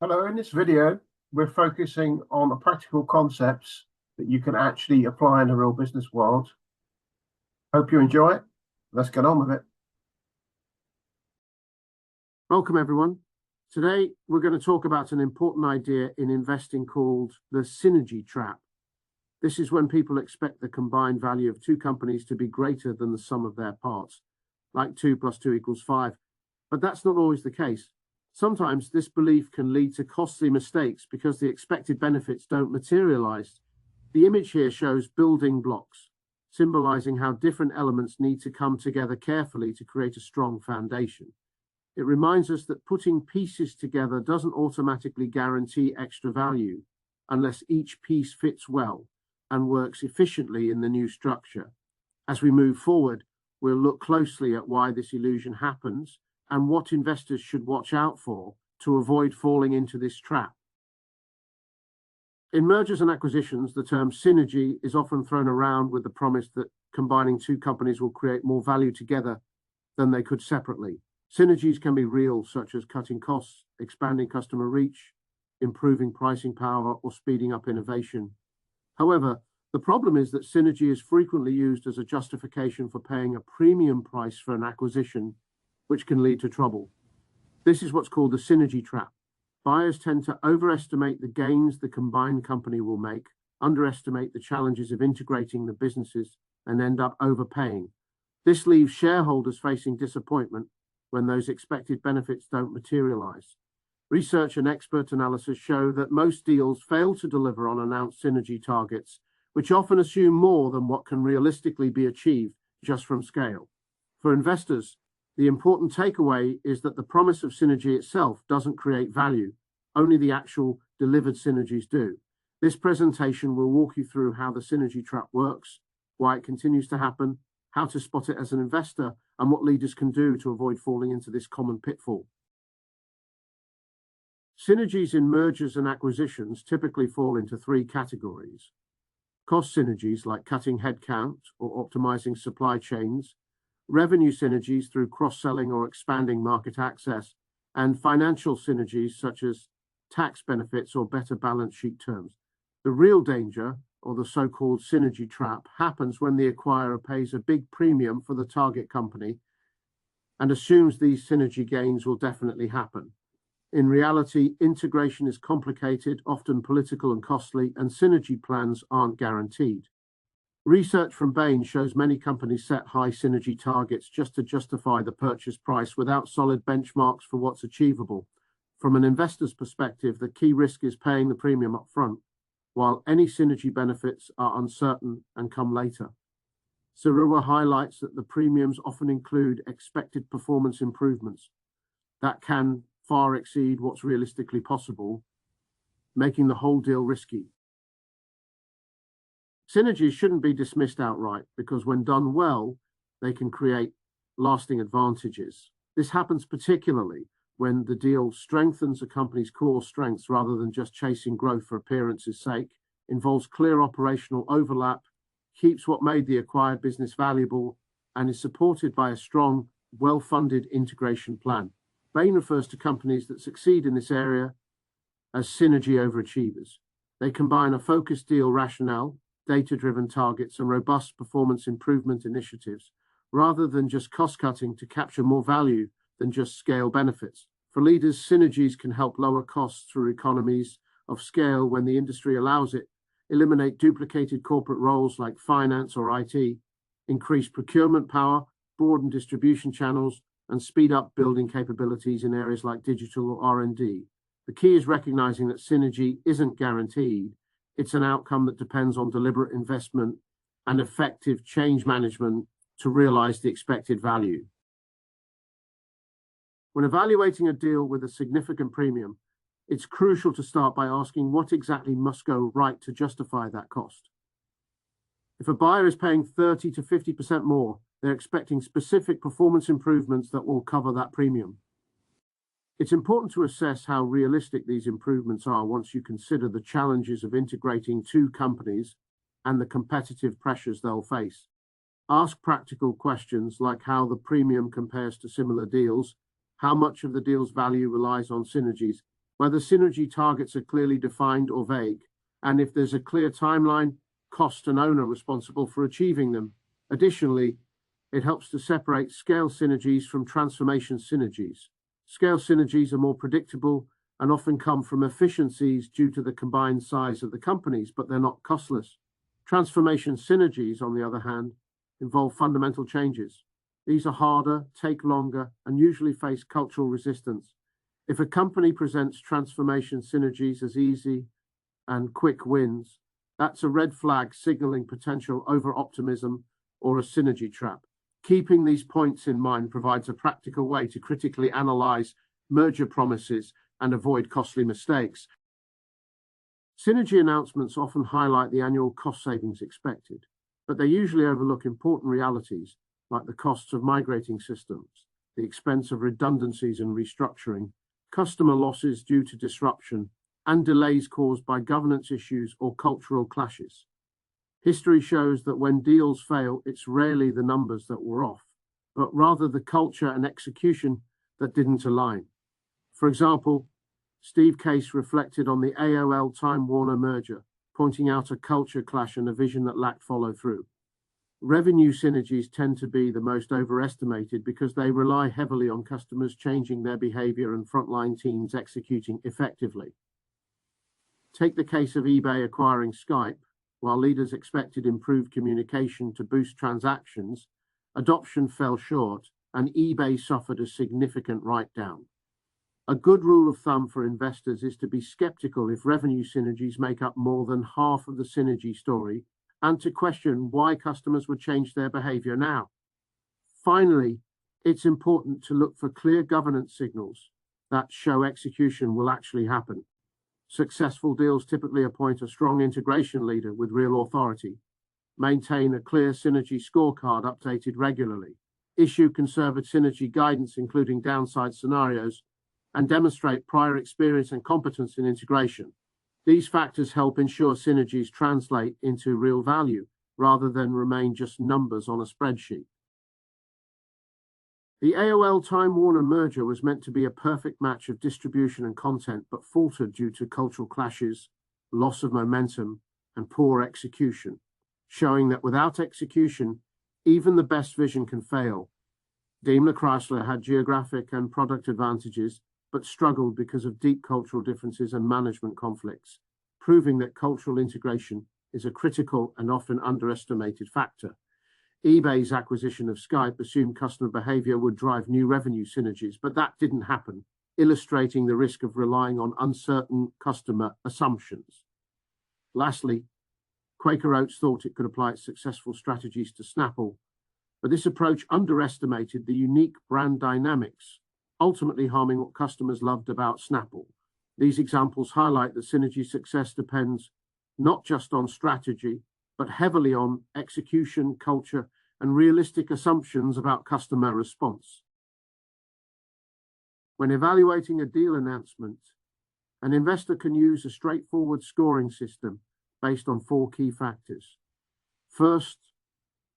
Hello, in this video, we're focusing on the practical concepts that you can actually apply in the real business world. Hope you enjoy it. Let's get on with it. Welcome, everyone. Today, we're going to talk about an important idea in investing called the synergy trap. This is when people expect the combined value of two companies to be greater than the sum of their parts, like 2 + 2 = 5. But that's not always the case. Sometimes this belief can lead to costly mistakes because the expected benefits don't materialize. The image here shows building blocks, symbolizing how different elements need to come together carefully to create a strong foundation. It reminds us that putting pieces together doesn't automatically guarantee extra value unless each piece fits well and works efficiently in the new structure. As we move forward, we'll look closely at why this illusion happens and what investors should watch out for to avoid falling into this trap. In mergers and acquisitions, the term synergy is often thrown around with the promise that combining two companies will create more value together than they could separately. Synergies can be real, such as cutting costs, expanding customer reach, improving pricing power, or speeding up innovation. However, the problem is that synergy is frequently used as a justification for paying a premium price for an acquisition, which can lead to trouble. This is what's called the synergy trap. Buyers tend to overestimate the gains the combined company will make, underestimate the challenges of integrating the businesses, and end up overpaying. This leaves shareholders facing disappointment when those expected benefits don't materialize. Research and expert analysis show that most deals fail to deliver on announced synergy targets, which often assume more than what can realistically be achieved just from scale. For investors, the important takeaway is that the promise of synergy itself doesn't create value. Only the actual delivered synergies do. This presentation will walk you through how the synergy trap works, why it continues to happen, how to spot it as an investor, and what leaders can do to avoid falling into this common pitfall. Synergies in mergers and acquisitions typically fall into three categories. Cost synergies, like cutting headcount or optimizing supply chains, revenue synergies through cross-selling or expanding market access, and financial synergies such as tax benefits or better balance sheet terms. The real danger, or the so-called synergy trap, happens when the acquirer pays a big premium for the target company and assumes these synergy gains will definitely happen. In reality, integration is complicated, often political and costly, and synergy plans aren't guaranteed. Research from Bain shows many companies set high synergy targets just to justify the purchase price without solid benchmarks for what's achievable. From an investor's perspective, the key risk is paying the premium up front, while any synergy benefits are uncertain and come later. Sarua highlights that the premiums often include expected performance improvements that can far exceed what's realistically possible, making the whole deal risky. Synergies shouldn't be dismissed outright because when done well, they can create lasting advantages. This happens particularly when the deal strengthens a company's core strengths rather than just chasing growth for appearance's sake, involves clear operational overlap, keeps what made the acquired business valuable, and is supported by a strong, well-funded integration plan. Bain refers to companies that succeed in this area as synergy overachievers. They combine a focused deal rationale, data-driven targets, and robust performance improvement initiatives, rather than just cost-cutting to capture more value than just scale benefits. For leaders, synergies can help lower costs through economies of scale when the industry allows it, eliminate duplicated corporate roles like finance or IT, increase procurement power, broaden distribution channels, and speed up building capabilities in areas like digital or R&D. The key is recognizing that synergy isn't guaranteed. It's an outcome that depends on deliberate investment and effective change management to realize the expected value. When evaluating a deal with a significant premium, it's crucial to start by asking what exactly must go right to justify that cost. If a buyer is paying 30 to 50% more, they're expecting specific performance improvements that will cover that premium. It's important to assess how realistic these improvements are once you consider the challenges of integrating two companies and the competitive pressures they'll face. Ask practical questions like how the premium compares to similar deals, how much of the deal's value relies on synergies, whether synergy targets are clearly defined or vague, and if there's a clear timeline, cost, and owner responsible for achieving them. Additionally, it helps to separate scale synergies from transformation synergies. Scale synergies are more predictable and often come from efficiencies due to the combined size of the companies, but they're not costless. Transformation synergies, on the other hand, involve fundamental changes. These are harder, take longer, and usually face cultural resistance. If a company presents transformation synergies as easy and quick wins, that's a red flag signaling potential over-optimism or a synergy trap. Keeping these points in mind provides a practical way to critically analyze merger promises and avoid costly mistakes. Synergy announcements often highlight the annual cost savings expected, but they usually overlook important realities like the costs of migrating systems, the expense of redundancies and restructuring, customer losses due to disruption, and delays caused by governance issues or cultural clashes. History shows that when deals fail, it's rarely the numbers that were off, but rather the culture and execution that didn't align. For example, Steve Case reflected on the AOL Time Warner merger, pointing out a culture clash and a vision that lacked follow-through. Revenue synergies tend to be the most overestimated because they rely heavily on customers changing their behavior and frontline teams executing effectively. Take the case of eBay acquiring Skype. While leaders expected improved communication to boost transactions, adoption fell short and eBay suffered a significant write-down. A good rule of thumb for investors is to be skeptical if revenue synergies make up more than half of the synergy story and to question why customers would change their behavior now. Finally, it's important to look for clear governance signals that show execution will actually happen. Successful deals typically appoint a strong integration leader with real authority, maintain a clear synergy scorecard updated regularly, issue conservative synergy guidance including downside scenarios, and demonstrate prior experience and competence in integration. These factors help ensure synergies translate into real value rather than remain just numbers on a spreadsheet. The AOL Time Warner merger was meant to be a perfect match of distribution and content, but faltered due to cultural clashes, loss of momentum, and poor execution, showing that without execution, even the best vision can fail. Daimler Chrysler had geographic and product advantages, but struggled because of deep cultural differences and management conflicts, proving that cultural integration is a critical and often underestimated factor. eBay's acquisition of Skype assumed customer behavior would drive new revenue synergies, but that didn't happen, illustrating the risk of relying on uncertain customer assumptions. Lastly, Quaker Oats thought it could apply its successful strategies to Snapple, but this approach underestimated the unique brand dynamics, ultimately harming what customers loved about Snapple. These examples highlight that synergy success depends not just on strategy, but heavily on execution, culture, and realistic assumptions about customer response. When evaluating a deal announcement, an investor can use a straightforward scoring system based on 4 key factors. First,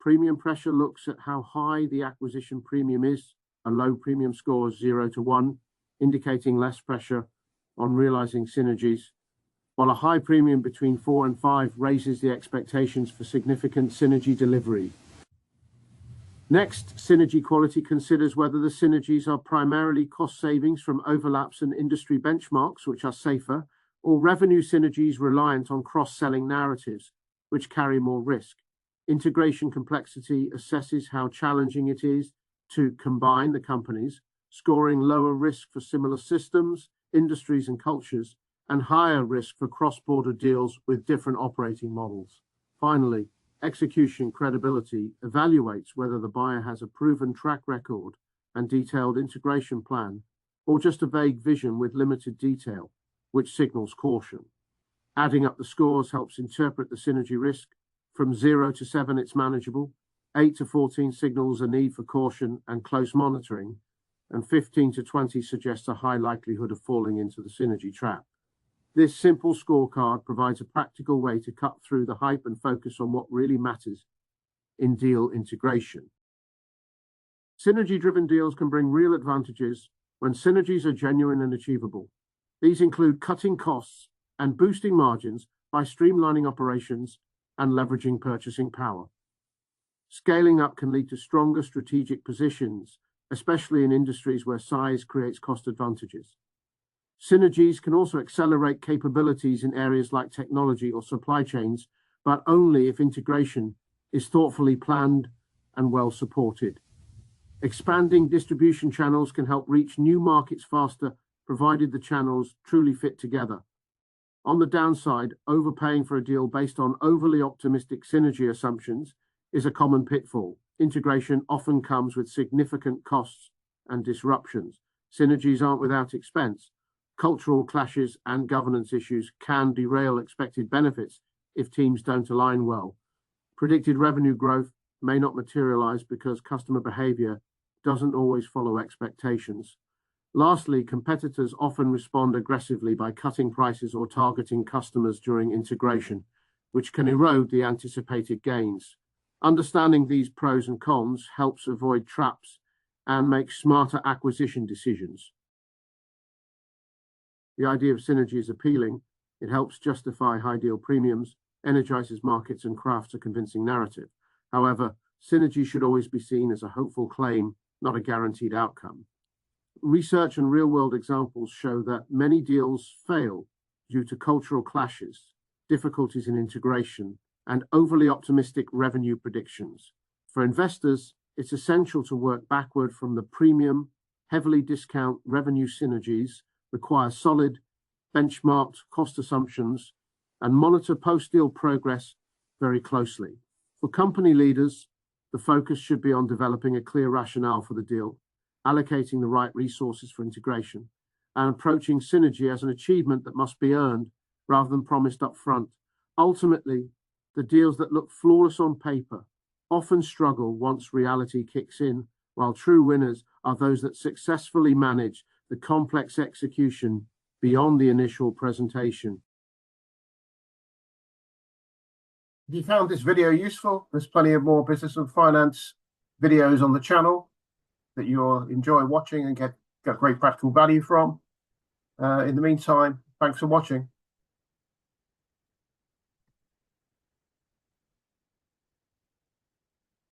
premium pressure looks at how high the acquisition premium is. A low premium score is 0 to 1, indicating less pressure on realizing synergies, while a high premium between 4 and 5 raises the expectations for significant synergy delivery. Next, synergy quality considers whether the synergies are primarily cost savings from overlaps and industry benchmarks, which are safer, or revenue synergies reliant on cross-selling narratives, which carry more risk. Integration complexity assesses how challenging it is to combine the companies, scoring lower risk for similar systems, industries, and cultures, and higher risk for cross-border deals with different operating models. Finally, execution credibility evaluates whether the buyer has a proven track record and detailed integration plan, or just a vague vision with limited detail, which signals caution. Adding up the scores helps interpret the synergy risk. From 0 to 7, it's manageable. 8 to 14 signals a need for caution and close monitoring, and 15 to 20 suggests a high likelihood of falling into the synergy trap. This simple scorecard provides a practical way to cut through the hype and focus on what really matters in deal integration. Synergy-driven deals can bring real advantages when synergies are genuine and achievable. These include cutting costs and boosting margins by streamlining operations and leveraging purchasing power. Scaling up can lead to stronger strategic positions, especially in industries where size creates cost advantages. Synergies can also accelerate capabilities in areas like technology or supply chains, but only if integration is thoughtfully planned and well supported. Expanding distribution channels can help reach new markets faster, provided the channels truly fit together. On the downside, overpaying for a deal based on overly optimistic synergy assumptions is a common pitfall. Integration often comes with significant costs and disruptions. Synergies aren't without expense. Cultural clashes and governance issues can derail expected benefits if teams don't align well. Predicted revenue growth may not materialize because customer behavior doesn't always follow expectations. Lastly, competitors often respond aggressively by cutting prices or targeting customers during integration, which can erode the anticipated gains. Understanding these pros and cons helps avoid traps and make smarter acquisition decisions. The idea of synergy is appealing. It helps justify high deal premiums, energizes markets, and crafts a convincing narrative. However, synergy should always be seen as a hopeful claim, not a guaranteed outcome. Research and real-world examples show that many deals fail due to cultural clashes, difficulties in integration, and overly optimistic revenue predictions. For investors, it's essential to work backward from the premium, heavily discount revenue synergies, require solid, benchmarked cost assumptions, and monitor post-deal progress very closely. For company leaders, the focus should be on developing a clear rationale for the deal, allocating the right resources for integration, and approaching synergy as an achievement that must be earned rather than promised up front. Ultimately, the deals that look flawless on paper often struggle once reality kicks in, while true winners are those that successfully manage the complex execution beyond the initial presentation. If you found this video useful, there's plenty of more business and finance videos on the channel that you'll enjoy watching and get great practical value from. In the meantime, thanks for watching.